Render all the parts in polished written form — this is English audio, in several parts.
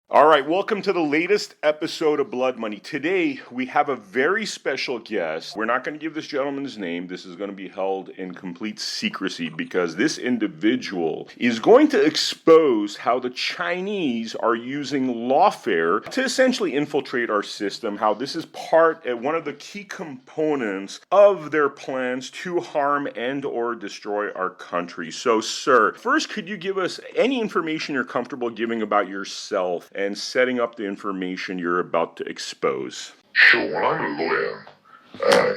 All right, welcome to the latest episode of Blood Money. Today, we have a very special guest. We're not going to give this gentleman's name. This is going to be held in complete secrecy because this individual is going to expose how the Chinese are using lawfare to essentially infiltrate our system, how this is one of the key components of their plans to harm and or destroy our country. So, sir, first, could you give us any information you're comfortable giving about yourself and setting up the information you're about to expose? Sure. Well, I'm a lawyer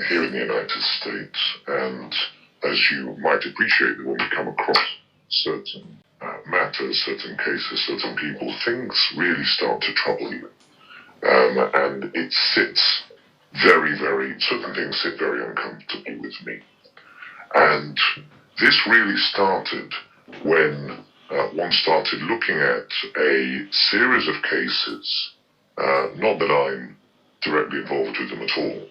here in the United States, and as you might appreciate, when we come across certain matters, certain cases, certain people, things really start to trouble you. And it sits certain things sit very uncomfortably with me. And this really started when one started looking at a series of cases, not that I'm directly involved with them at all,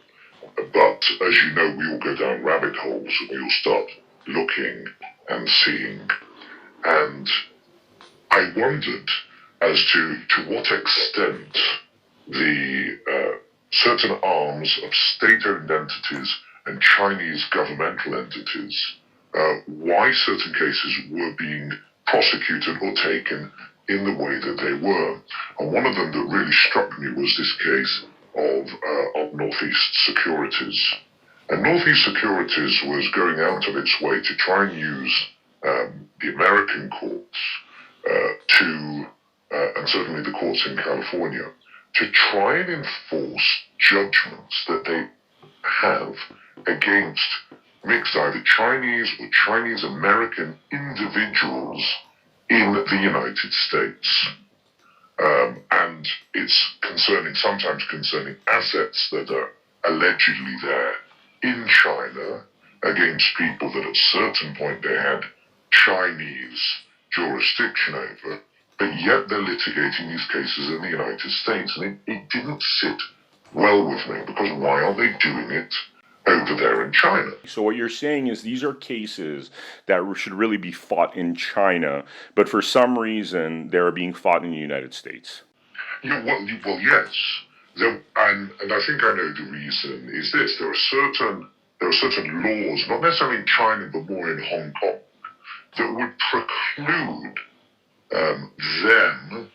but as you know, we all go down rabbit holes and we all start looking and seeing. And I wondered as to what extent the certain arms of state-owned entities and Chinese governmental entities, why certain cases were being prosecuted or taken in the way that they were. And one of them that really struck me was this case of Northeast Securities. And Northeast Securities was going out of its way to try and use the American courts and certainly the courts in California, to try and enforce judgments that they have against mixed either Chinese or Chinese-American individuals in the United States. And it's sometimes concerning assets that are allegedly there in China against people that at a certain point they had Chinese jurisdiction over, but yet they're litigating these cases in the United States. And it didn't sit well with me, because why are they doing it over there in China? So what you're saying is these are cases that should really be fought in China, but for some reason they're being fought in the United States. Yeah, well, yes. And I think I know the reason is this. There are certain laws, not necessarily in China, but more in Hong Kong, that would preclude them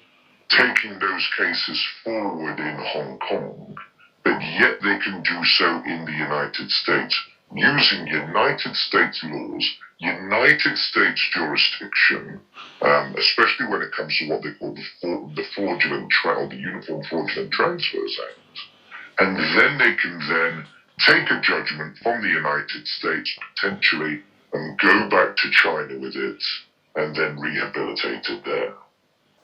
taking those cases forward in Hong Kong, but yet they can do so in the United States using United States laws, United States jurisdiction, especially when it comes to what they call the Uniform Fraudulent Transfers Act. And then they can then take a judgment from the United States potentially and go back to China with it and then rehabilitate it there.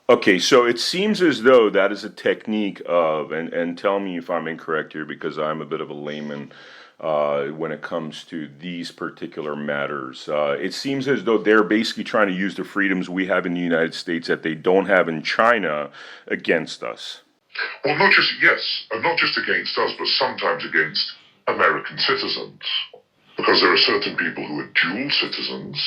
Okay, so it seems as though that is a technique of, and tell me if I'm incorrect here because I'm a bit of a layman when it comes to these particular matters. It seems as though they're basically trying to use the freedoms we have in the United States that they don't have in China against us. Well, not just against us, but sometimes against American citizens. Because there are certain people who are dual citizens,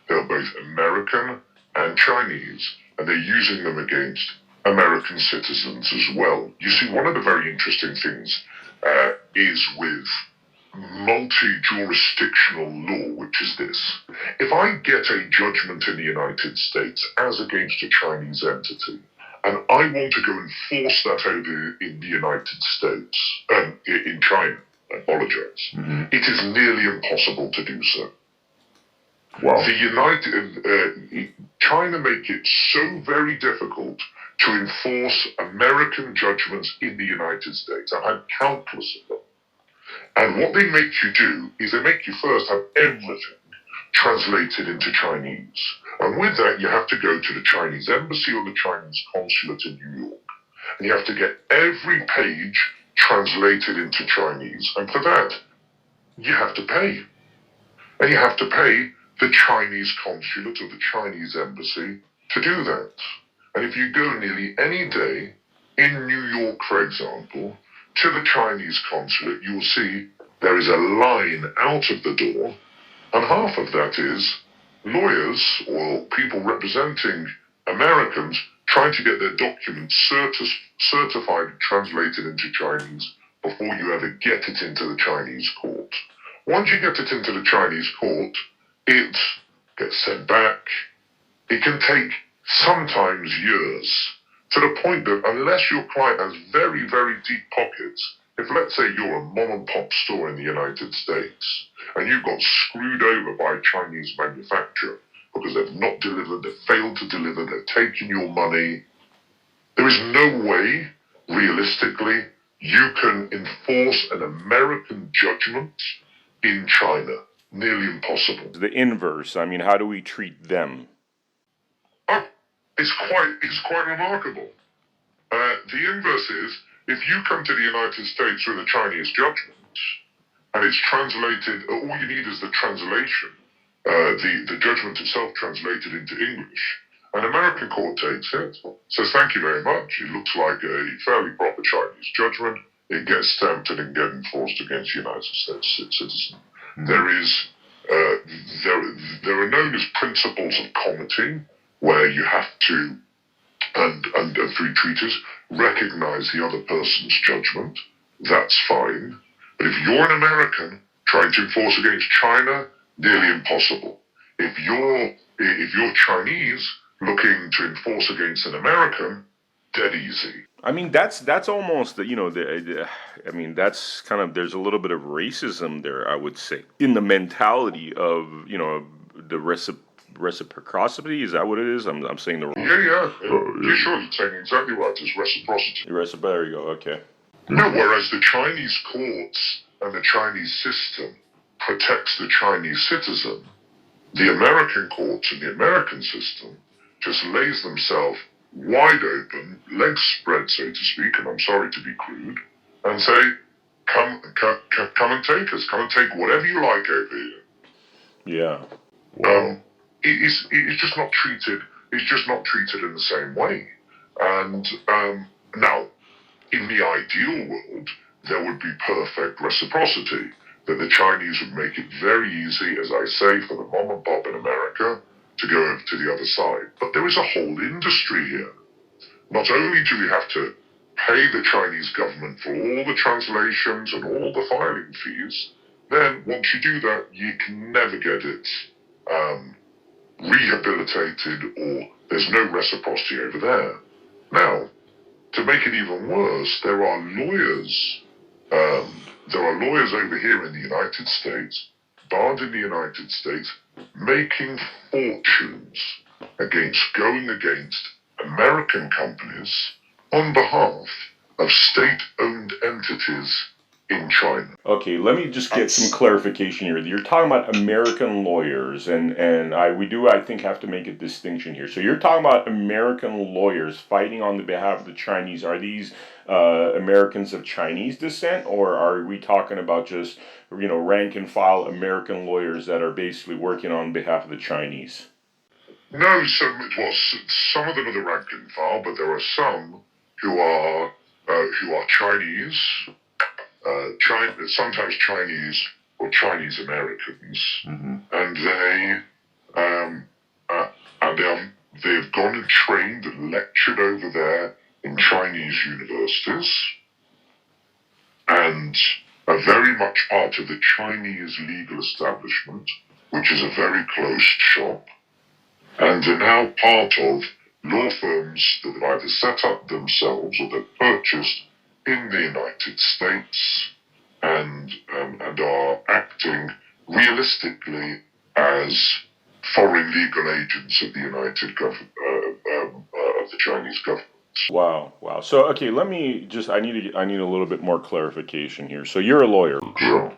they're both American and Chinese, and they're using them against American citizens as well. You see, one of the very interesting things is with multi-jurisdictional law, which is this. If I get a judgment in the United States as against a Chinese entity, and I want to go and force that over in the United States, in China, I apologize, it is nearly impossible to do so. Wow. China make it so very difficult to enforce American judgments in the United States. I've had countless of them. And what they make you do is they make you first have everything translated into Chinese. And with that, you have to go to the Chinese embassy or the Chinese consulate in New York. And you have to get every page translated into Chinese. And for that, you have to pay. And you have to pay the Chinese consulate or the Chinese embassy to do that. And if you go nearly any day in New York, for example, to the Chinese consulate, you'll see there is a line out of the door, and half of that is lawyers or people representing Americans trying to get their documents certified and translated into Chinese before you ever get it into the Chinese court. Once you get it into the Chinese court, it gets sent back. It can take sometimes years, to the point that unless your client has very, very deep pockets, if let's say you're a mom and pop store in the United States and you got screwed over by a Chinese manufacturer because they've not delivered, they've failed to deliver, they've taken your money, there is no way, realistically, you can enforce an American judgment in China. Nearly impossible. The inverse, I mean, how do we treat them? It's quite remarkable. The inverse is, if you come to the United States with a Chinese judgment, and it's translated, all you need is the translation, the judgment itself translated into English. An American court takes it, says thank you very much, it looks like a fairly proper Chinese judgment, it gets stamped and it gets enforced against a United States citizen. There are known as principles of comity, where you have to, and through treaties, recognize the other person's judgment. That's fine. But if you're an American trying to enforce against China, nearly impossible. If you're Chinese looking to enforce against an American, dead easy. I mean, that's almost, I mean, that's kind of, there's a little bit of racism there, I would say, in the mentality of, the reciprocity. Is that what it is? I'm saying the wrong. Yeah. You're sure you're saying exactly right. It's reciprocity. There you go. Okay. No, whereas the Chinese courts and the Chinese system protects the Chinese citizen, the American courts and the American system just lays themselves wide open, legs spread, so to speak, and I'm sorry to be crude, and say, come and take us, come and take whatever you like over here. Yeah. Wow. It's just not treated. It's just not treated in the same way. And now, in the ideal world, there would be perfect reciprocity. That the Chinese would make it very easy, as I say, for the mom and pop in America to go over to the other side. But there is a whole industry here. Not only do we have to pay the Chinese government for all the translations and all the filing fees, then once you do that, you can never get it rehabilitated, or there's no reciprocity over there. Now, to make it even worse, there are lawyers over here in the United States, barred in the United States, making fortunes going against American companies on behalf of state-owned entities in China. Okay, let me just get some clarification here. You're talking about American lawyers, and we do, I think, have to make a distinction here. So you're talking about American lawyers fighting on the behalf of the Chinese. Are these Americans of Chinese descent, or are we talking about just, rank and file American lawyers that are basically working on behalf of the Chinese? No, some of them are the rank and file, but there are some who are Chinese. Sometimes Chinese or Chinese Americans, and they've gone and trained and lectured over there in Chinese universities, and are very much part of the Chinese legal establishment, which is a very closed shop, and are now part of law firms that have either set up themselves or they've purchased in the United States, and are acting realistically as foreign legal agents of the of the Chinese government. Wow. So, okay, I need a little bit more clarification here. So you're a lawyer. Sure.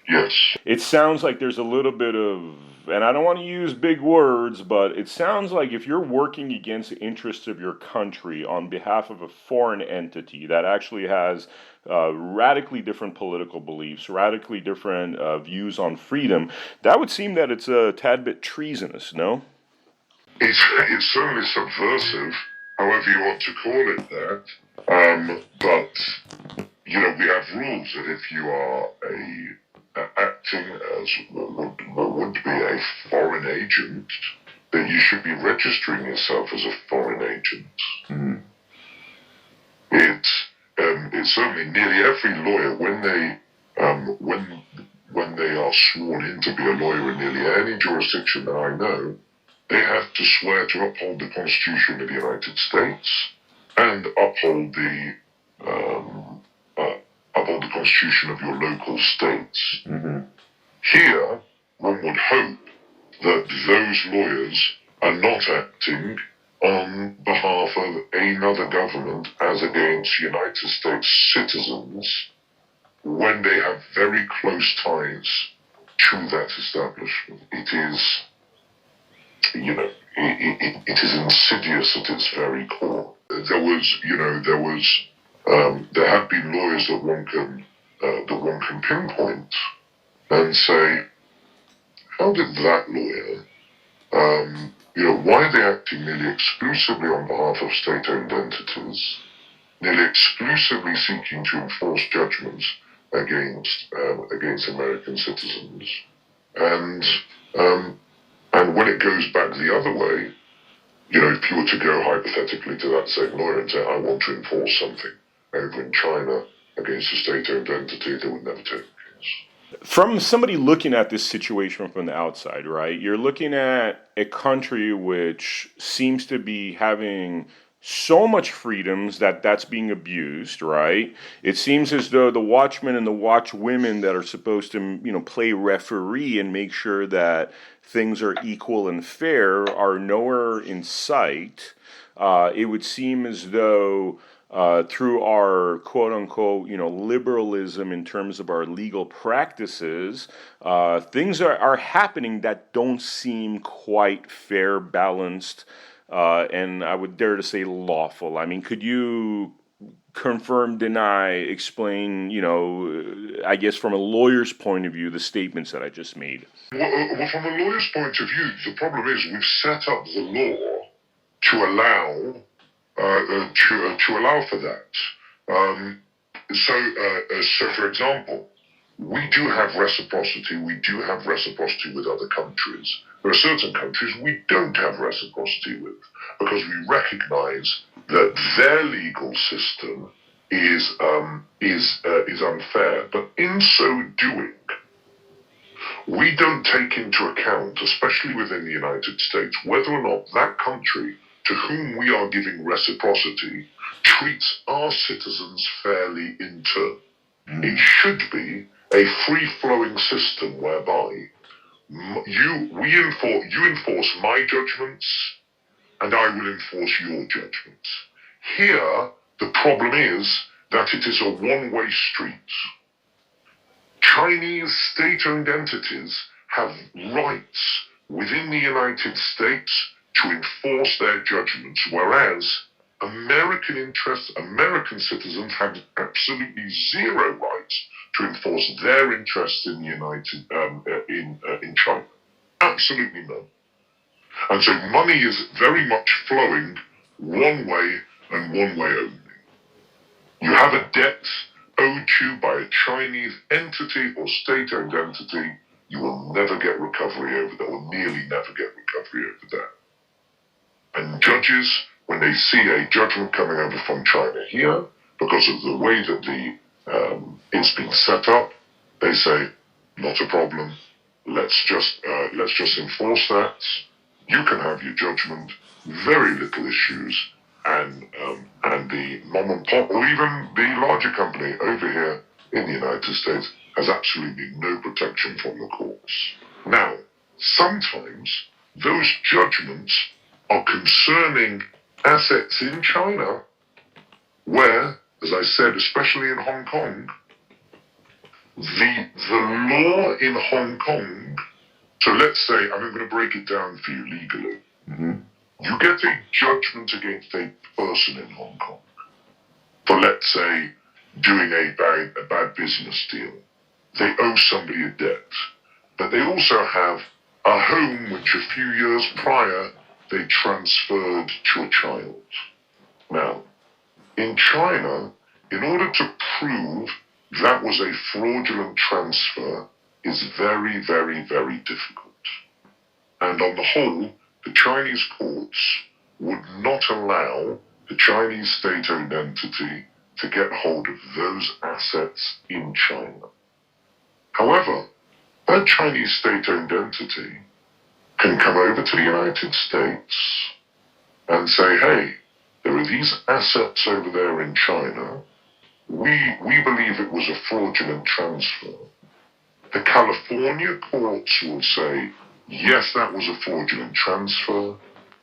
Yes. It sounds like there's a little bit of, and I don't want to use big words, but it sounds like if you're working against the interests of your country on behalf of a foreign entity that actually has radically different political beliefs, radically different views on freedom, that would seem that it's a tad bit treasonous, no? It's certainly subversive, however you want to call it that. But, we have rules that if you are acting as what would be a foreign agent, that you should be registering yourself as a foreign agent. Mm-hmm. It's certainly nearly every lawyer when they are sworn in to be a lawyer in nearly any jurisdiction that I know, they have to swear to uphold the Constitution of the United States and uphold the Constitution of your local states. Mm-hmm. Here, one would hope that those lawyers are not acting on behalf of another government as against United States citizens when they have very close ties to that establishment. It is, it is insidious at its very core. There have been lawyers that one can pinpoint and say, how did that lawyer, why are they acting nearly exclusively on behalf of state-owned entities, nearly exclusively seeking to enforce judgments against American citizens, and when it goes back the other way, if you were to go hypothetically to that same lawyer and say, I want to enforce something over in China against a state-owned entity, they would never take the case. From somebody looking at this situation from the outside, right? You're looking at a country which seems to be having so much freedoms that's being abused, right? It seems as though the watchmen and the watchwomen that are supposed to, play referee and make sure that things are equal and fair are nowhere in sight. It would seem as though through our quote unquote, liberalism in terms of our legal practices, things are happening that don't seem quite fair, balanced, and I would dare to say lawful. I mean, could you confirm, deny, explain, I guess from a lawyer's point of view, the statements that I just made? Well, from a lawyer's point of view, the problem is we've set up the law to allow for that. So for example, we do have reciprocity. We do have reciprocity with other countries. There are certain countries we don't have reciprocity with because we recognize that their legal system is unfair. But in so doing, we don't take into account, especially within the United States, whether or not that country to whom we are giving reciprocity treats our citizens fairly in turn. It should be a free-flowing system whereby you enforce my judgments and I will enforce your judgments. Here, the problem is that it is a one-way street. Chinese state-owned entities have rights within the United States to enforce their judgments, whereas American citizens have absolutely zero rights to enforce their interests in in China. Absolutely none. And so money is very much flowing one way and one way only. You have a debt owed to you by a Chinese entity or state-owned entity, you will never get recovery over that, or nearly never get recovery over that. And judges, when they see a judgment coming over from China here, because of the way that it's been set up, they say, not a problem. Let's just enforce that. You can have your judgment. Very little issues, and the mom and pop, or even the larger company over here in the United States, has absolutely no protection from the courts. Now, sometimes those judgments are concerning assets in China, where, as I said, especially in Hong Kong, the law in Hong Kong, so let's say, I'm going to break it down for you legally. Mm-hmm. You get a judgment against a person in Hong Kong for, let's say, doing a bad business deal. They owe somebody a debt, but they also have a home which a few years prior they transferred to a child. Now, in China, in order to prove that was a fraudulent transfer is very, very, very difficult. And on the whole, the Chinese courts would not allow the Chinese state-owned entity to get hold of those assets in China. However, that Chinese state-owned entity can come over to the United States and say, hey, there are these assets over there in China. We believe it was a fraudulent transfer. The California courts will say, yes, that was a fraudulent transfer.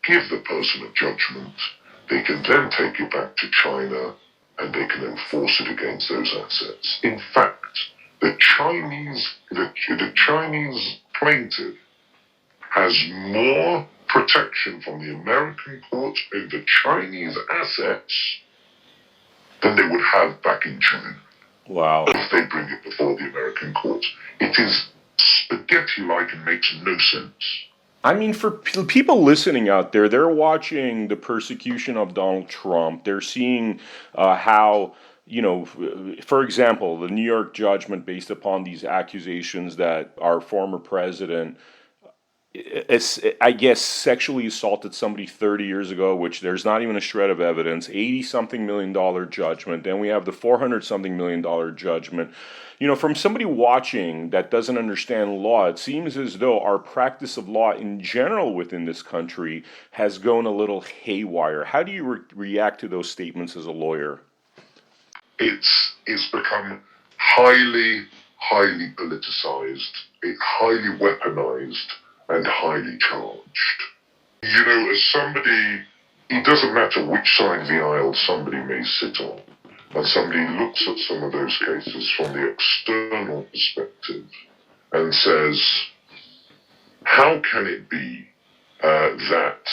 Give the person a judgment. They can then take it back to China and they can enforce it against those assets. In fact, the Chinese plaintiff has more protection from the American courts over Chinese assets than they would have back in China. Wow. If they bring it before the American courts. It is spaghetti-like and makes no sense. I mean, for people listening out there, they're watching the persecution of Donald Trump. They're seeing how, for example, the New York judgment based upon these accusations that our former president, I guess, sexually assaulted somebody 30 years ago, which there's not even a shred of evidence, $80-something million judgment. Then we have the $400-something million judgment. From somebody watching that doesn't understand law, it seems as though our practice of law in general within this country has gone a little haywire. How do you react to those statements as a lawyer? It's become highly politicized, highly weaponized, and highly charged. As somebody, it doesn't matter which side of the aisle somebody may sit on, and somebody looks at some of those cases from the external perspective and says, how can it be that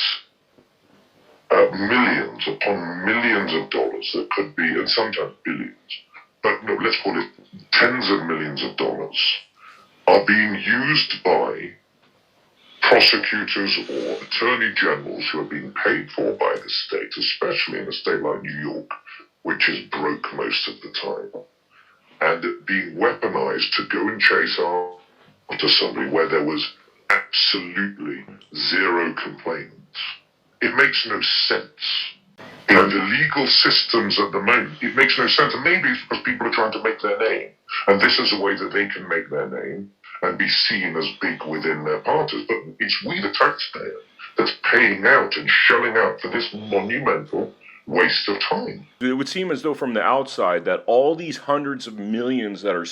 millions upon millions of dollars that could be, and sometimes billions, but no, let's call it tens of millions of dollars, are being used by prosecutors or attorney generals who are being paid for by the state, especially in a state like New York, which is broke most of the time, and being weaponized to go and chase after somebody where there was absolutely zero complaints. It makes no sense. The legal systems at the moment, it makes no sense. And maybe it's because people are trying to make their name. And this is a way that they can make their name and be seen as big within their parties. But it's we, the taxpayer, that's paying out and shelling out for this monumental waste of time. It would seem as though from the outside that all these hundreds of millions that are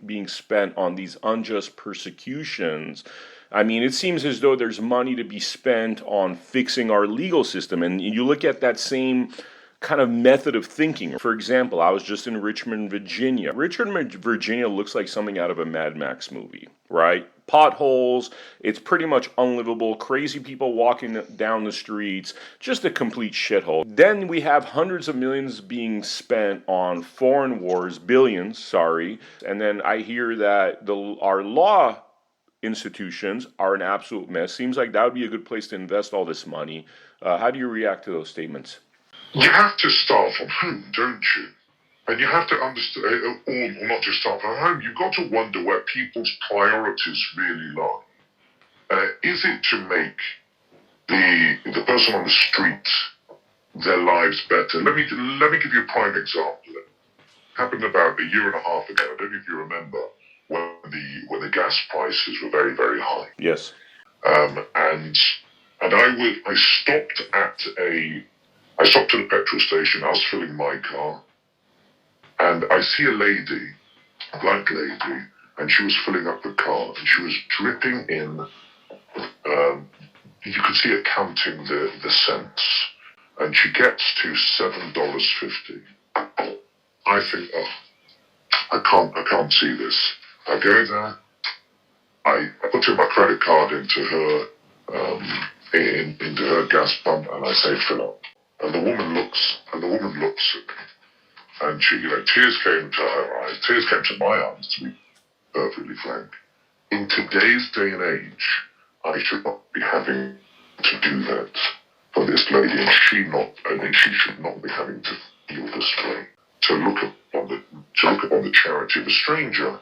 being spent on these unjust persecutions, I mean, it seems as though there's money to be spent on fixing our legal system. And you look at that same kind of method of thinking. For example, I was just in Richmond, Virginia. Richmond, Virginia looks like something out of a Mad Max movie, right? Potholes, it's pretty much unlivable, crazy people walking down the streets, just a complete shithole. Then we have hundreds of millions being spent on foreign wars, billions, sorry, and then I hear that our law institutions are an absolute mess. Seems like that would be a good place to invest all this money. How do you react to those statements? You have to start from home, don't you? And you have to understand, or not just start from home, you've got to wonder where people's priorities really lie. Is it to make the person on the street their lives better? Let me give you a prime example. It happened about a year and a half ago. I don't know if you remember when the gas prices were very, very high. Yes. And I stopped at the petrol station. I was filling my car, and I see a lady, a black lady, and she was filling up the car, and she was dripping in. You could see her counting the cents, and she gets to $7.50. I think, I can't see this. I go there. I put in my credit card into her gas pump, and I say fill up. And the woman looks at me, and she, tears came to her eyes, tears came to my eyes, to be perfectly frank. In today's day and age, I should not be having to do that for this lady, and she should not be having to feel this way. To look upon the charity of a stranger,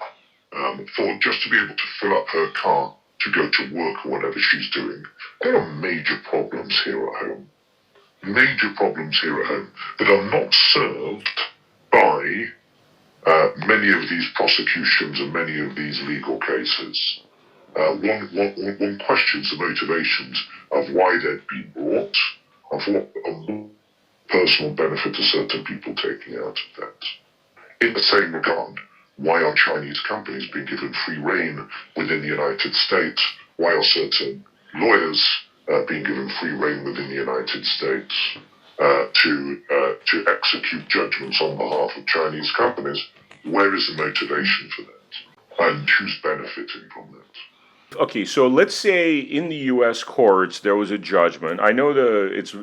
for just to be able to fill up her car, to go to work or whatever she's doing. There are major problems here at home. Major problems here at home that are not served by many of these prosecutions and many of these legal cases. One questions the motivations of why they've been brought, of what personal benefit are certain people taking out of that. In the same regard, why are Chinese companies being given free rein within the United States? Why are certain lawyers being given free rein within the United States to execute judgments on behalf of Chinese companies? Where is the motivation for that? And who's benefiting from that? Okay, so let's say in the U.S. courts there was a judgment. I know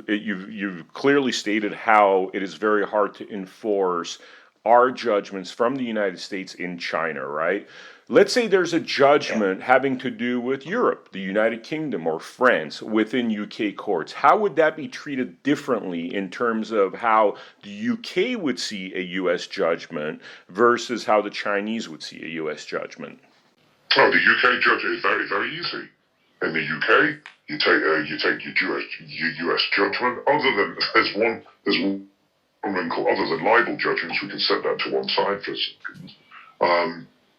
you've clearly stated how it is very hard to enforce our judgments from the United States in China, right? Let's say there's a judgment having to do with Europe, the United Kingdom, or France within UK courts. How would that be treated differently in terms of how the UK would see a US judgment versus how the Chinese would see a US judgment? Oh, the UK judge is very, very easy. In the UK, you take your US judgment. There's one wrinkle. Other than libel judgments, we can set that to one side for a second.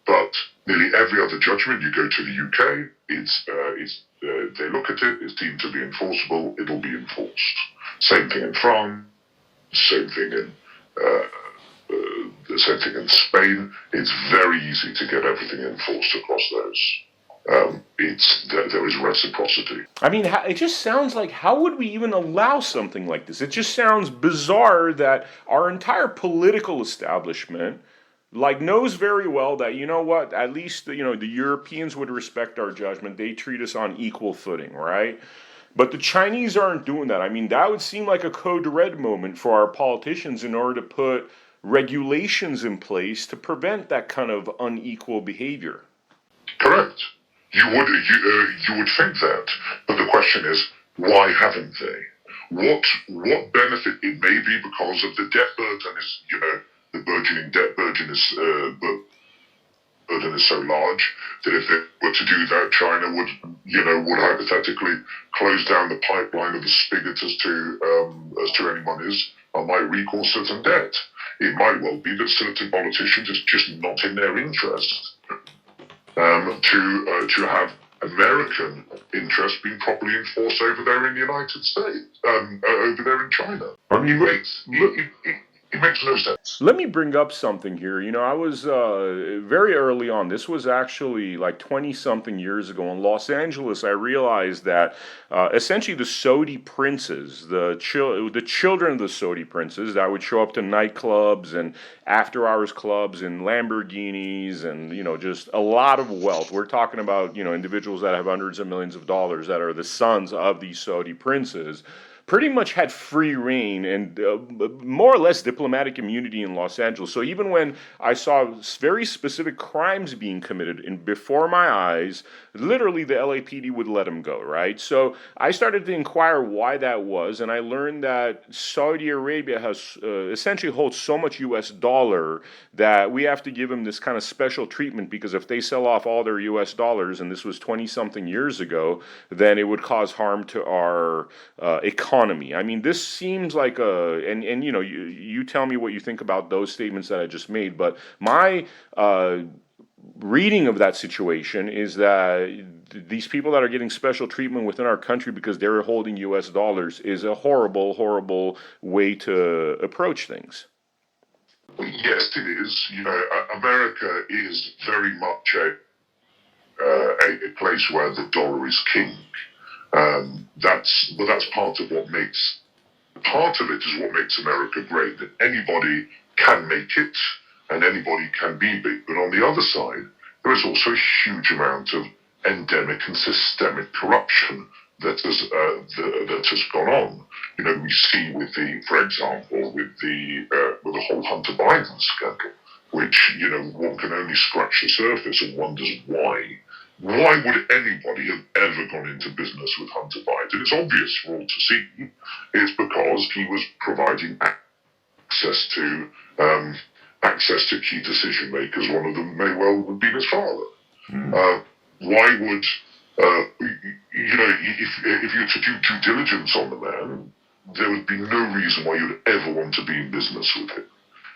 But nearly every other judgment, you go to the UK, they look at it, it's deemed to be enforceable, it'll be enforced. Same thing in France, same thing in Spain. It's very easy to get everything enforced across those. There is reciprocity. I mean, it just sounds like, how would we even allow something like this? It just sounds bizarre that our entire political establishment knows very well that, you know what, at least, the Europeans would respect our judgment. They treat us on equal footing, right? But the Chinese aren't doing that. I mean, that would seem like a code red moment for our politicians in order to put regulations in place to prevent that kind of unequal behavior. Correct. You would think that, but the question is, why haven't they? What benefit? It may be because of the debt burden is, the burgeoning debt burden is so large that if they were to do that, China would hypothetically close down the pipeline of the spigot as to any monies or might recourse certain debt. It might well be that certain politicians, it's just not in their interest to have American interests being properly enforced over there in the United States, over there in China. I mean, it makes no sense. Let me bring up something here. I was very early on. This was actually like 20-something years ago in Los Angeles. I realized that essentially the Saudi princes, the children of the Saudi princes that would show up to nightclubs and after-hours clubs and Lamborghinis and, just a lot of wealth. We're talking about, individuals that have hundreds of millions of dollars that are the sons of these Saudi princes, pretty much had free reign and more or less diplomatic immunity in Los Angeles. So even when I saw very specific crimes being committed before my eyes, literally the LAPD would let them go, right? So I started to inquire why that was, and I learned that Saudi Arabia has essentially holds so much U.S. dollar that we have to give them this kind of special treatment, because if they sell off all their U.S. dollars, and this was 20-something years ago, then it would cause harm to our economy. I mean, this seems like you tell me what you think about those statements that I just made, but my reading of that situation is that these people that are getting special treatment within our country because they're holding U.S. dollars is a horrible, horrible way to approach things. Yes, it is. America is very much a place where the dollar is king. That's part of what makes America great, that anybody can make it and anybody can be big. But on the other side, there is also a huge amount of endemic and systemic corruption that has gone on. We see for example, with the whole Hunter Biden scandal, which one can only scratch the surface and wonders why. Why would anybody have ever gone into business with Hunter Biden? It's obvious for all to see. It's because he was providing access to key decision makers. One of them may well have been his father. Why would If you were to do due diligence on the man, there would be no reason why you'd ever want to be in business with him.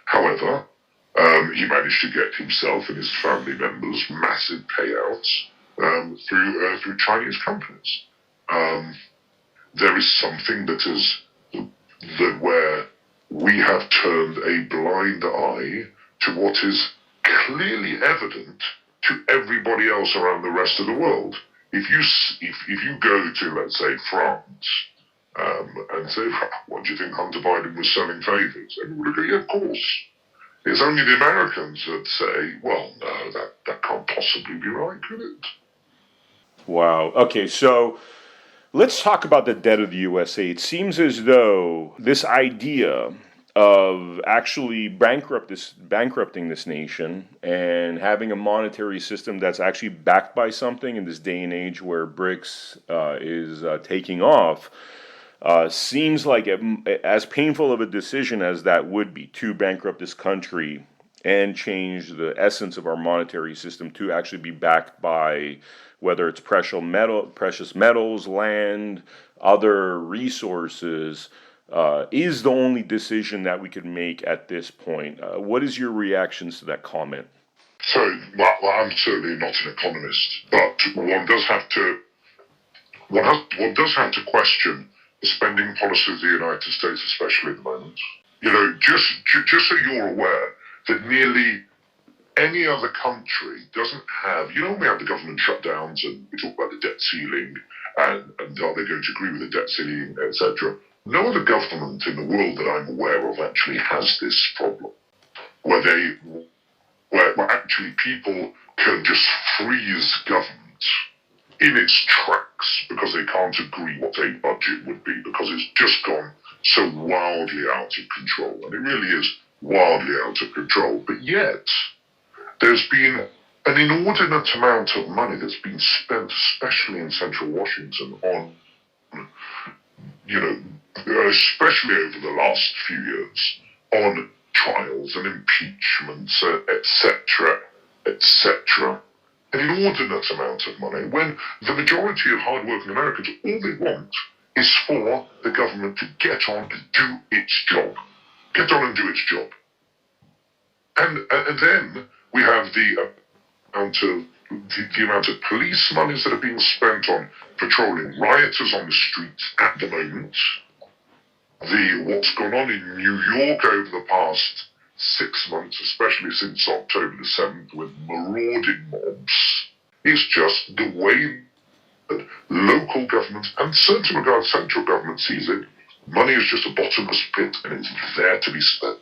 However, he managed to get himself and his family members massive payouts through Chinese companies. There is something that where we have turned a blind eye to what is clearly evident to everybody else around the rest of the world. If you go to, let's say, France, and say, what do you think Hunter Biden was selling favors? Everybody would go, yeah, of course. It's only the Americans that say, well, no, that can't possibly be right, could it? Wow. Okay, so let's talk about the debt of the U.S.A. It seems as though this idea of actually bankrupting this nation and having a monetary system that's actually backed by something in this day and age where BRICS is taking off seems like as painful of a decision as that would be to bankrupt this country and change the essence of our monetary system to actually be backed by whether it's precious metals, land, other resources, is the only decision that we could make at this point. What is your reactions to that comment? So, well, I'm certainly not an economist, but one does have to question the spending policy of the United States, especially at the moment. Just so you're aware that nearly any other country doesn't have, when we have the government shutdowns and we talk about the debt ceiling and are they going to agree with the debt ceiling, etc. No other government in the world that I'm aware of actually has this problem, where actually people can just freeze government in its tracks because they can't agree what a budget would be because it's just gone so wildly out of control. And it really is wildly out of control. But yet, there's been an inordinate amount of money that's been spent, especially in central Washington, on, especially over the last few years, on trials and impeachments, etc., etc. An inordinate amount of money, when the majority of hard-working Americans, all they want is for the government to get on and do its job. Get on and do its job. And then we have the amount of police monies that are being spent on patrolling rioters on the streets at the moment. What's gone on in New York over the past 6 months, especially since October the 7th, with marauding mobs, is just the way that local governments, and certain regard central government, sees it. Money is just a bottomless pit, and it's there to be spent.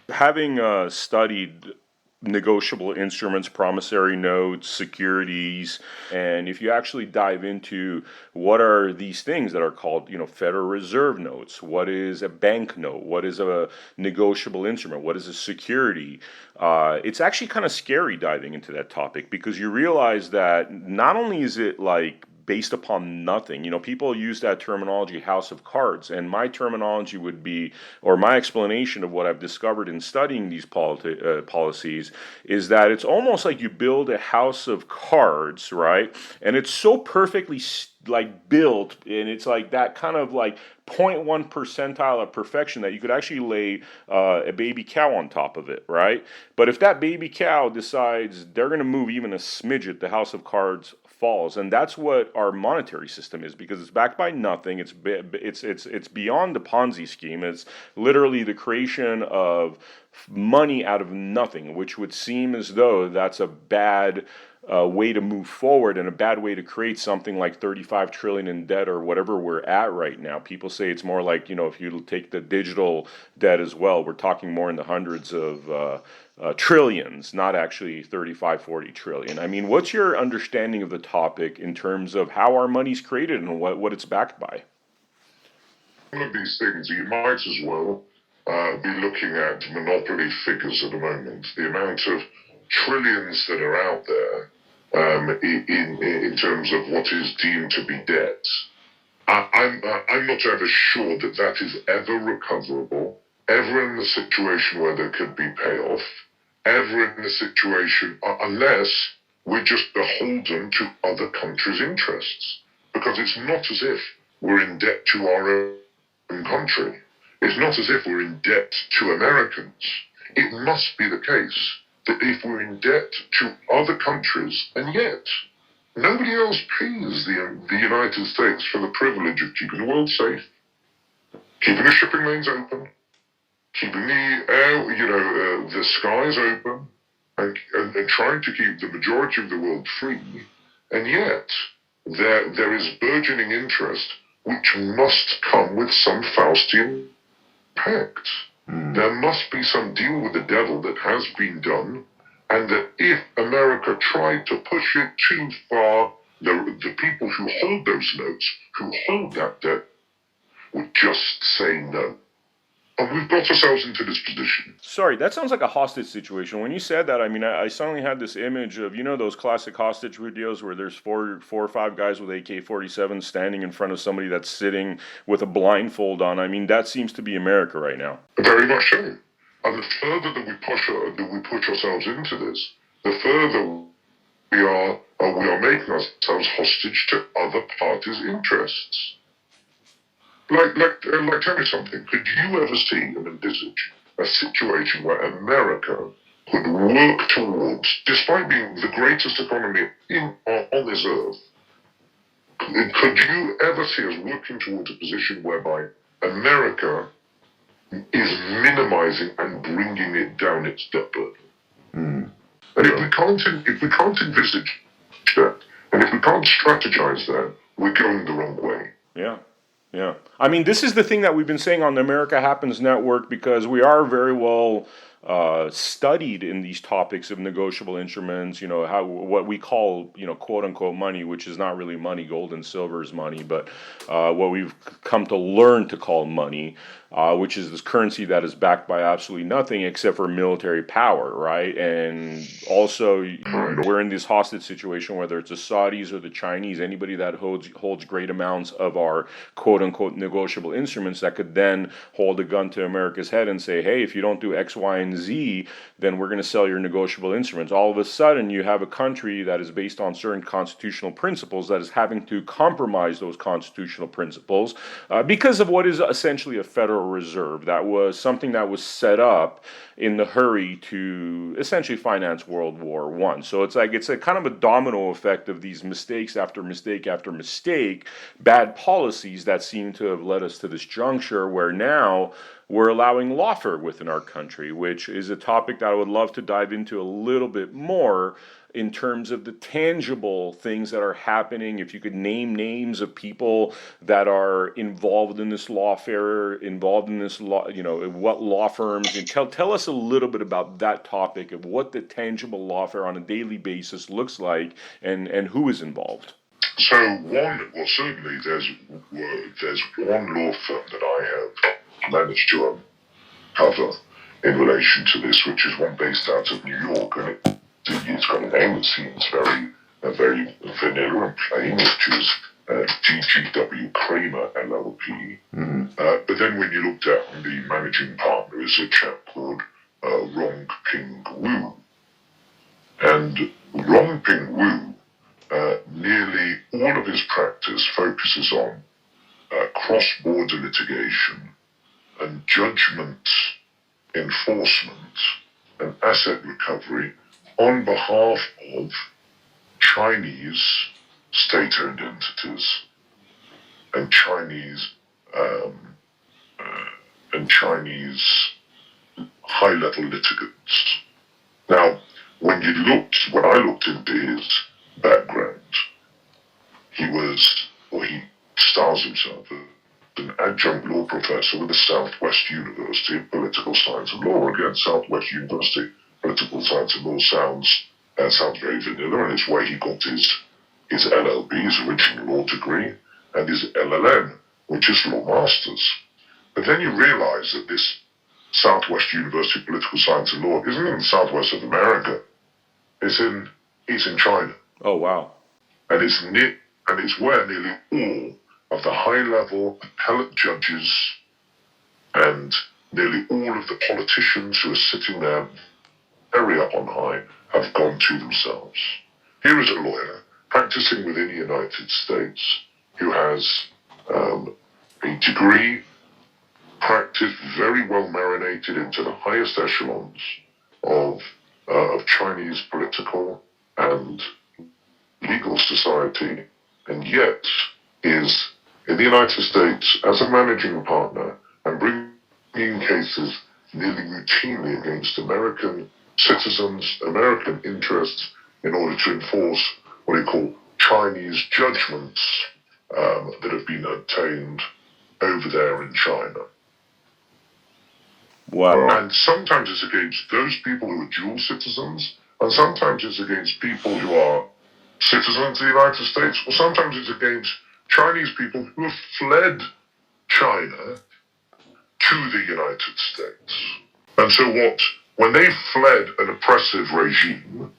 Having studied negotiable instruments, promissory notes, securities, and if you actually dive into what are these things that are called, Federal Reserve notes, what is a bank note, what is a negotiable instrument, what is a security, it's actually kind of scary diving into that topic because you realize that not only is it like based upon nothing. People use that terminology, house of cards, and my terminology would be, or my explanation of what I've discovered in studying these policies, is that it's almost like you build a house of cards, right? And it's so perfectly built, and it's like that kind of like 0.1 percentile of perfection that you could actually lay a baby cow on top of it, right? But if that baby cow decides they're going to move even a smidget, the house of cards falls. And that's what our monetary system is, because it's backed by nothing. It's beyond the Ponzi scheme. It's literally the creation of money out of nothing, which would seem as though that's a bad way to move forward and a bad way to create something like 35 trillion in debt or whatever we're at right now. People say it's more like, if you take the digital debt as well, we're talking more in the hundreds of trillions, not actually 35, 40 trillion. I mean, what's your understanding of the topic in terms of how our money's created and what it's backed by? One of these things, you might as well be looking at monopoly figures at the moment. The amount of trillions that are out there in terms of what is deemed to be debt. I'm not ever sure that is ever recoverable, ever in the situation where there could be payoff, ever in the situation, unless we're just beholden to other countries' interests. Because it's not as if we're in debt to our own country. It's not as if we're in debt to Americans. It must be the case that if we're in debt to other countries, and yet nobody else pays the United States for the privilege of keeping the world safe, keeping the shipping lanes open, keeping the air, the skies open, and trying to keep the majority of the world free, and yet there is burgeoning interest which must come with some Faustian pact. There must be some deal with the devil that has been done, and that if America tried to push it too far, the people who hold those notes, who hold that debt, would just say no. And we've got ourselves into this position. Sorry, that sounds like a hostage situation. When you said that, I mean, I suddenly had this image of, those classic hostage videos where there's four or five guys with AK-47 standing in front of somebody that's sitting with a blindfold on. I mean, that seems to be America right now. Very much so. And the further that we push ourselves into this, the further we are making ourselves hostage to other parties' interests. Like, tell me something. Could you ever see and envisage a situation where America could work towards, despite being the greatest economy on this earth, could you ever see us working towards a position whereby America is minimizing and bringing it down its debt burden? And if we can't envisage that, and if we can't strategize that, we're going the wrong way. Yeah. I mean, this is the thing that we've been saying on the America Happens Network, because we are very well studied in these topics of negotiable instruments, what we call, quote unquote money, which is not really money. Gold and silver is money, but what we've come to learn to call money, which is this currency that is backed by absolutely nothing except for military power, right? And also, we're in this hostage situation, whether it's the Saudis or the Chinese, anybody that holds great amounts of our quote unquote negotiable instruments that could then hold a gun to America's head and say, hey, if you don't do X, Y, and Z, then we're going to sell your negotiable instruments. All of a sudden, you have a country that is based on certain constitutional principles that is having to compromise those constitutional principles because of what is essentially a Federal Reserve. That was something that was set up in the hurry to essentially finance World War I. So it's a kind of a domino effect of these mistakes after mistake after mistake, bad policies that seem to have led us to this juncture where now we're allowing lawfare within our country, which is a topic that I would love to dive into a little bit more in terms of the tangible things that are happening. If you could name names of people that are involved in this lawfare, involved in this law, what law firms, and tell us a little bit about that topic of what the tangible lawfare on a daily basis looks like and who is involved. So certainly there's one law firm that I have managed to cover in relation to this, which is one based out of New York, and it's got a name that seems very vanilla and plain, which is GGW Kramer LLP. But then when you look down, the managing partner is a chap called Rong Ping Wu. And Rong Ping Wu, nearly all of his practice focuses on cross-border litigation and judgment enforcement and asset recovery on behalf of Chinese state-owned entities and Chinese high-level litigants. Now, when I looked into his background, he styles himself as an adjunct law professor with the Southwest University of Political Science and Law. Again, Southwest University Political Science and Law sounds very vanilla, and it's where he got his LLB, his original law degree, and his LLM, which is Law Masters. But then you realize that this Southwest University of Political Science and Law isn't in the southwest of America. It's in China. Oh, wow. And it's where nearly all of the high-level appellate judges and nearly all of the politicians who are sitting there very up on high have gone to themselves. Here is a lawyer practicing within the United States who has a degree, practice very well marinated into the highest echelons of Chinese political and legal society, and yet is in the United States as a managing partner and bringing cases nearly routinely against American citizens, American interests, in order to enforce what he called Chinese judgments that have been obtained over there in China. Wow. And sometimes it's against those people who are dual citizens, and sometimes it's against people who are citizens of the United States, or sometimes it's against Chinese people who have fled China to the United States. And so when they fled an oppressive regime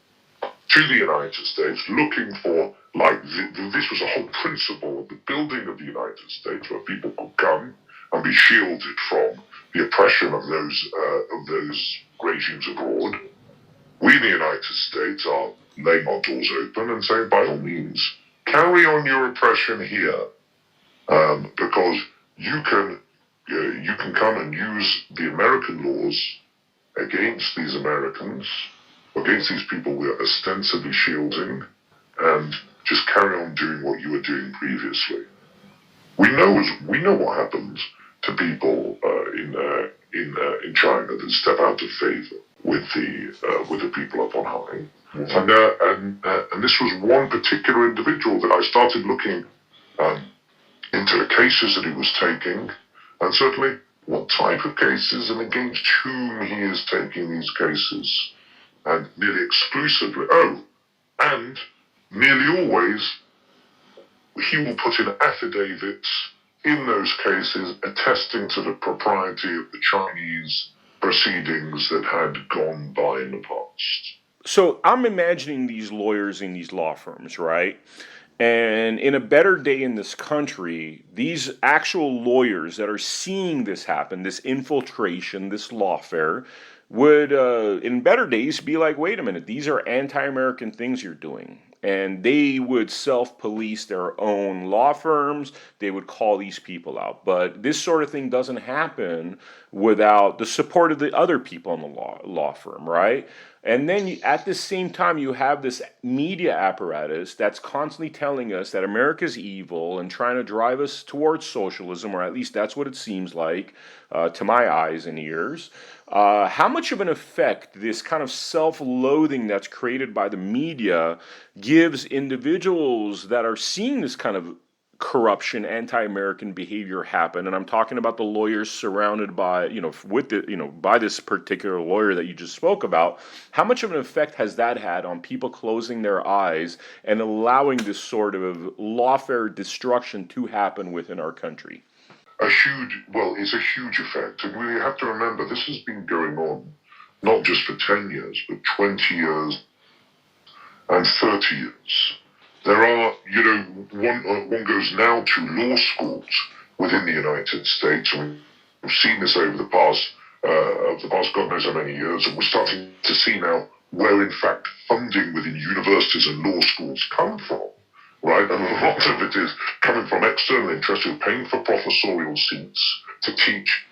to the United States, looking for, this was a whole principle of the building of the United States, where people could come and be shielded from the oppression of those regimes abroad. We in the United States are laying our doors open and saying, by all means, carry on your oppression here, because you can come and use the American laws against these Americans, against these people we are ostensibly shielding, and just carry on doing what you were doing previously. We know what happens to people in China that step out of favor with the people up on high. And this was one particular individual that I started looking into the cases that he was taking, and certainly what type of cases and against whom he is taking these cases. And nearly exclusively, and nearly always, he will put in affidavits in those cases attesting to the propriety of the Chinese proceedings that had gone by in the past. So I'm imagining these lawyers in these law firms, right? And in a better day in this country, these actual lawyers that are seeing this happen, this infiltration, this lawfare, would, in better days, be like, wait a minute, these are anti-American things you're doing. And they would self-police their own law firms. They would call these people out. But this sort of thing doesn't happen without the support of the other people in the law firm, right? And then at the same time, you have this media apparatus that's constantly telling us that America's evil and trying to drive us towards socialism, or at least that's what it seems like to my eyes and ears. How much of an effect this kind of self-loathing that's created by the media gives individuals that are seeing this kind of corruption, anti-American behavior happen? And I'm talking about the lawyers surrounded by, by this particular lawyer that you just spoke about. How much of an effect has that had on people closing their eyes and allowing this sort of lawfare destruction to happen within our country? It's a huge effect. And we have to remember, this has been going on not just for 10 years, but 20 years and 30 years. There are, one goes now to law schools within the United States, and we've seen this over the past God knows how many years, and we're starting to see now where, in fact, funding within universities and law schools come from, right? And a lot of it is coming from external interests who are paying for professorial seats to teach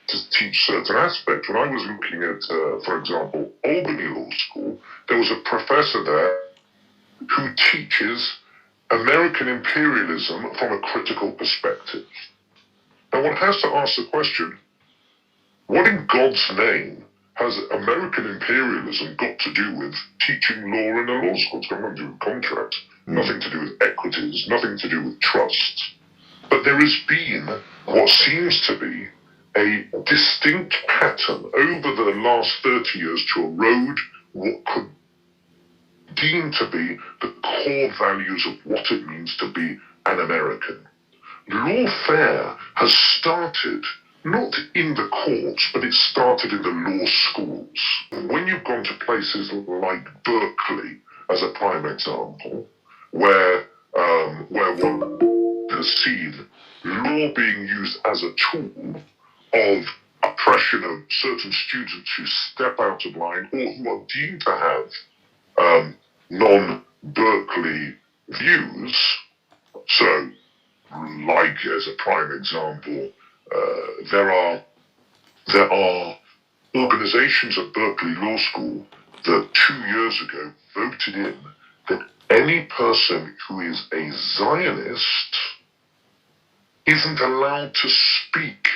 certain aspects. When I was looking at, for example, Albany Law School, there was a professor there who teaches American imperialism from a critical perspective. Now one has to ask the question, what in God's name has American imperialism got to do with teaching law in a law school? It's got nothing to do with contracts, nothing to do with equities, nothing to do with trusts. But there has been what seems to be a distinct pattern over the last 30 years to erode what could deemed to be the core values of what it means to be an American. Lawfare has started not in the courts, but it started in the law schools. When you've gone to places like Berkeley, as a prime example, where one has seen law being used as a tool of oppression of certain students who step out of line or who are deemed to have Berkeley views. So, like as a prime example, there are organizations at Berkeley Law School that 2 years ago voted in that any person who is a Zionist isn't allowed to speak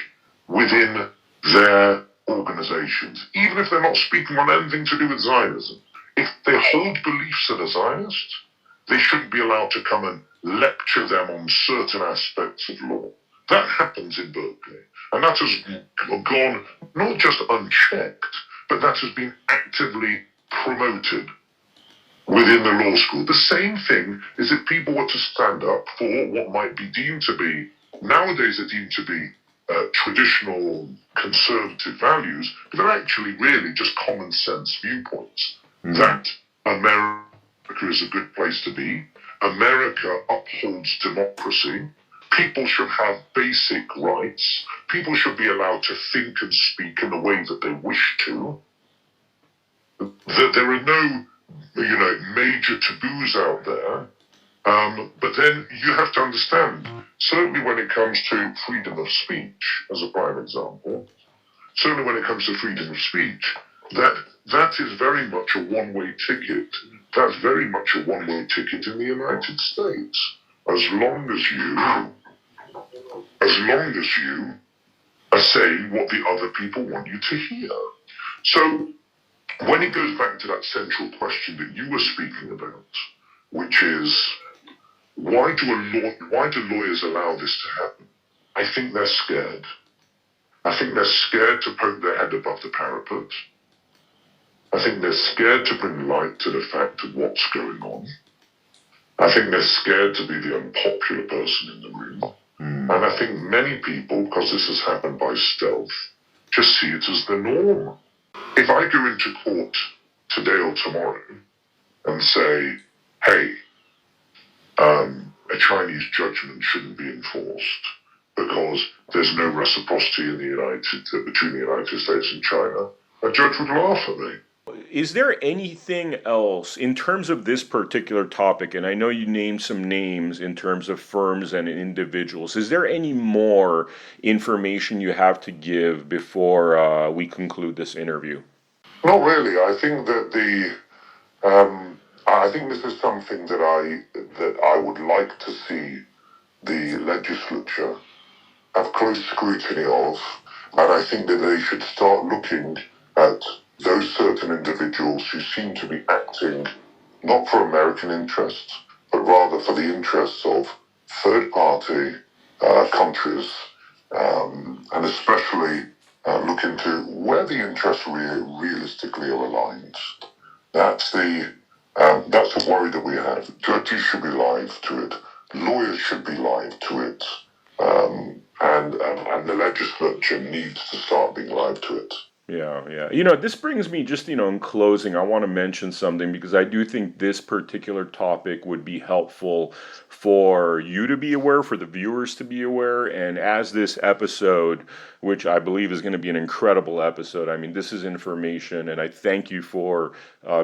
within their organizations, even if they're not speaking on anything to do with Zionism. If they hold beliefs that are Zionist, they shouldn't be allowed to come and lecture them on certain aspects of law. That happens in Berkeley. And that has gone not just unchecked, but that has been actively promoted within the law school. The same thing is if people were to stand up for what might be deemed to be, nowadays are deemed to be traditional conservative values, but they're actually really just common sense viewpoints. That America is a good place to be, America upholds democracy, people should have basic rights, people should be allowed to think and speak in the way that they wish to, that there are no major taboos out there. But then you have to understand, certainly when it comes to freedom of speech, as a prime example, certainly when it comes to freedom of speech, that is very much a one-way ticket. That's very much a one-way ticket in the United States. As long as you are saying what the other people want you to hear. So, when it goes back to that central question that you were speaking about, which is, why do lawyers allow this to happen? I think they're scared. I think they're scared to poke their head above the parapet. I think they're scared to bring light to the fact of what's going on. I think they're scared to be the unpopular person in the room. And I think many people, because this has happened by stealth, just see it as the norm. If I go into court today or tomorrow and say, hey, a Chinese judgment shouldn't be enforced because there's no reciprocity between the United States and China, a judge would laugh at me. Is there anything else in terms of this particular topic? And I know you named some names in terms of firms and individuals. Is there any more information you have to give before we conclude this interview? Not really. I think that I think this is something that I would like to see the legislature have close scrutiny of, and I think that they should start looking at those certain individuals who seem to be acting not for American interests, but rather for the interests of third-party countries, and especially look into where the interests realistically are aligned. That's a worry that we have. Judges should be live to it. Lawyers should be live to it. And the legislature needs to start being live to it. Yeah. This brings me just, in closing, I want to mention something because I do think this particular topic would be helpful for you to be aware, for the viewers to be aware, and as this episode, which I believe is going to be an incredible episode, I mean, this is information, and I thank you for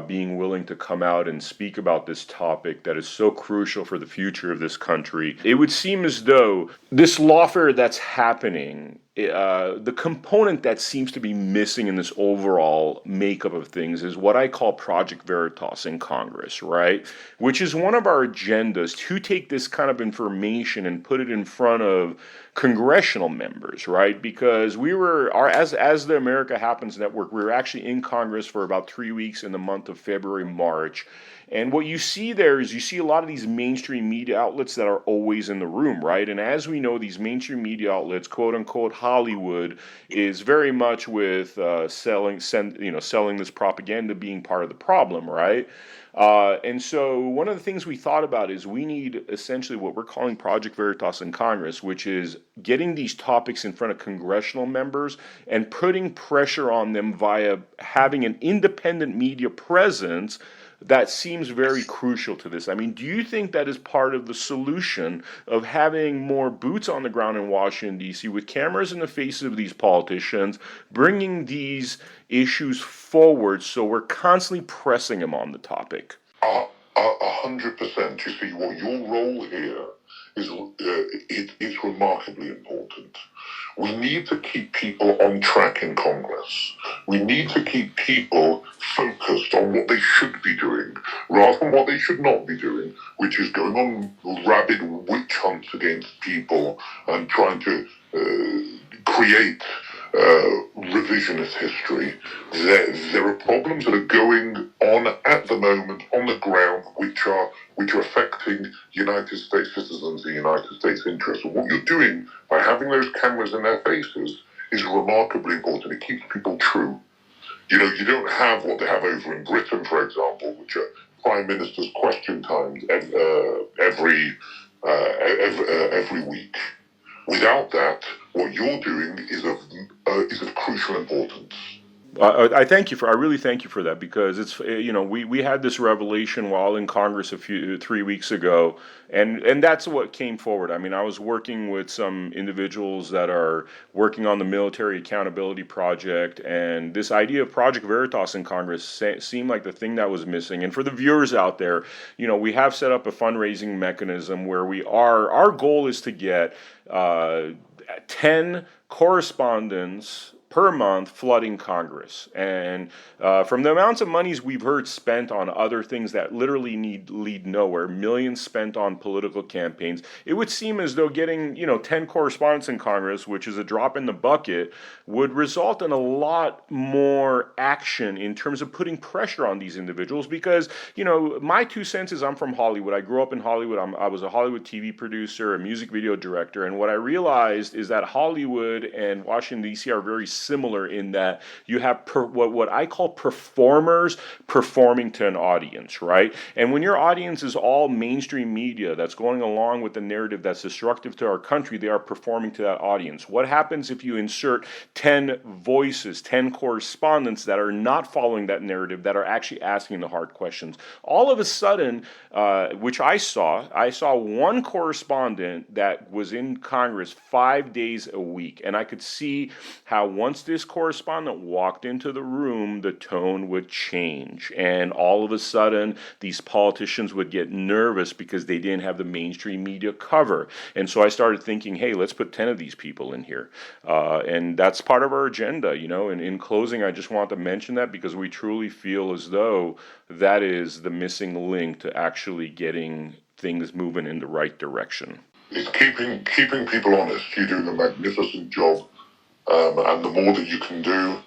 being willing to come out and speak about this topic that is so crucial for the future of this country. It would seem as though this lawfare that's happening, the component that seems to be missing in this overall makeup of things is what I call Project Veritas in Congress, right? Which is one of our agendas to take this kind of information and put it in front of congressional members, right? Because as the America Happens Network, we were actually in Congress for about 3 weeks in the month of February, March. And what you see there is you see a lot of these mainstream media outlets that are always in the room, right? And as we know, these mainstream media outlets, quote unquote Hollywood, is very much with selling this propaganda being part of the problem, right? And so one of the things we thought about is we need essentially what we're calling Project Veritas in Congress, which is getting these topics in front of congressional members and putting pressure on them via having an independent media presence that seems very crucial to this. I mean, do you think that is part of the solution of having more boots on the ground in Washington, D.C., with cameras in the faces of these politicians, bringing these issues forward so we're constantly pressing them on the topic? 100%. You see, what your role here is, it's remarkably important. We need to keep people on track in Congress. We need to keep people focused on what they should be doing, rather than what they should not be doing, which is going on rabid witch hunts against people and trying to create revisionist history. There are problems that are going on at the moment on the ground which are affecting United States citizens and United States interests. And what you're doing by having those cameras in their faces is remarkably important. It keeps people true. You know, you don't have what they have over in Britain, for example, which are prime ministers' question times every week. Without that, what you're doing is of crucial importance. I really thank you for that, because it's, we had this revelation while in Congress 3 weeks ago, and that's what came forward. I mean, I was working with some individuals that are working on the Military Accountability Project, and this idea of Project Veritas in Congress seemed like the thing that was missing. And for the viewers out there, we have set up a fundraising mechanism where our goal is to get 10 correspondents per month flooding Congress. And from the amounts of monies we've heard spent on other things that literally lead nowhere, millions spent on political campaigns, it would seem as though getting 10 correspondents in Congress, which is a drop in the bucket, would result in a lot more action in terms of putting pressure on these individuals. Because my 2 cents is, I'm from Hollywood. I grew up in Hollywood. I was a Hollywood TV producer, a music video director, and what I realized is that Hollywood and Washington D.C. are very similar in that you have what I call performers performing to an audience, right? And when your audience is all mainstream media that's going along with the narrative that's destructive to our country, they are performing to that audience. What happens if you insert 10 voices, 10 correspondents that are not following that narrative, that are actually asking the hard questions? All of a sudden, which I saw one correspondent that was in Congress 5 days a week, and I could see how once this correspondent walked into the room, the tone would change, and all of a sudden, these politicians would get nervous because they didn't have the mainstream media cover. And so I started thinking, hey, let's put 10 of these people in here, and that's part of our agenda, And in closing, I just want to mention that because we truly feel as though that is the missing link to actually getting things moving in the right direction. It's keeping people honest. You do a magnificent job. And the more that you can do,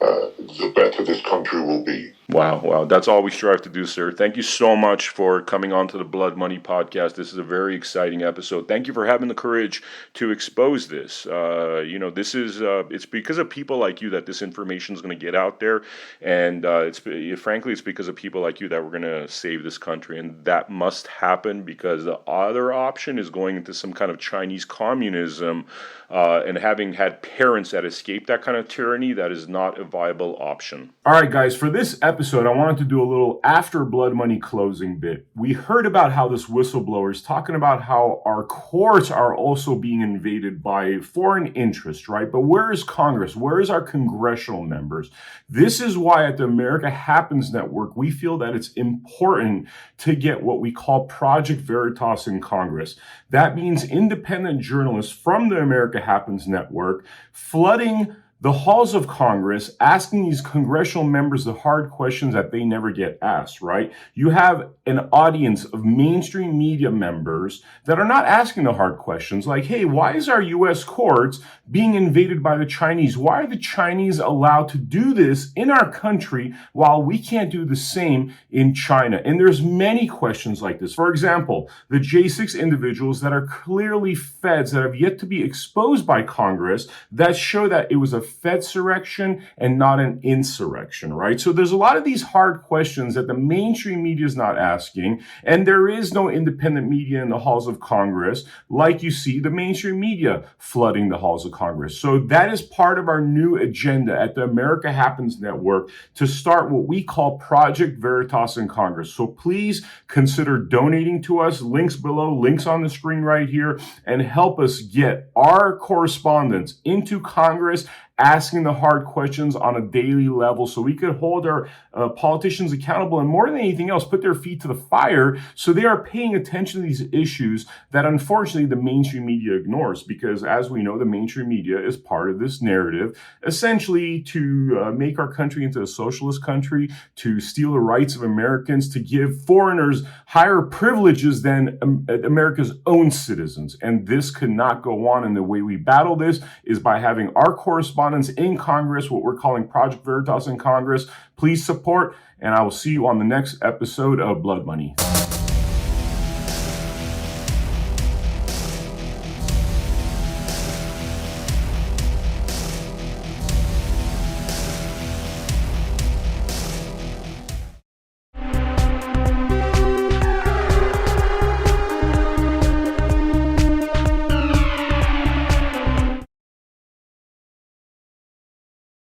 the better this country will be. Wow. That's all we strive to do, sir. Thank you so much for coming on to the Blood Money podcast. This is a very exciting episode. Thank you for having the courage to expose this. It's because of people like you that this information is going to get out there. And it's because of people like you that we're going to save this country. And that must happen, because the other option is going into some kind of Chinese communism, and having had parents that escaped that kind of tyranny, that is not a viable option. All right, guys, for this episode, I wanted to do a little after Blood Money closing bit. We heard about how this whistleblower is talking about how our courts are also being invaded by foreign interests, right? But where is Congress? Where is our congressional members? This is why at the America Happens Network, we feel that it's important to get what we call Project Veritas in Congress. That means independent journalists from the America Happens Network flooding the halls of Congress, asking these congressional members the hard questions that they never get asked, right? You have an audience of mainstream media members that are not asking the hard questions like, hey, why is our U.S. courts being invaded by the Chinese? Why are the Chinese allowed to do this in our country while we can't do the same in China? And there's many questions like this. For example, the J6 individuals that are clearly feds that have yet to be exposed by Congress that show that it was a Fedsurrection and not an insurrection, right? So there's a lot of these hard questions that the mainstream media is not asking, and there is no independent media in the halls of Congress, like you see the mainstream media flooding the halls of Congress. So that is part of our new agenda at the America Happens Network to start what we call Project Veritas in Congress. So please consider donating to us. Links below, links on the screen right here, and help us get our correspondents into Congress, asking the hard questions on a daily level so we could hold our politicians accountable, and more than anything else, put their feet to the fire so they are paying attention to these issues that unfortunately the mainstream media ignores. Because as we know, the mainstream media is part of this narrative, essentially to make our country into a socialist country, to steal the rights of Americans, to give foreigners higher privileges than America's own citizens. And this could not go on. And the way we battle this is by having our correspondents in Congress, what we're calling Project Veritas in Congress. Please support, and I will see you on the next episode of Blood Money.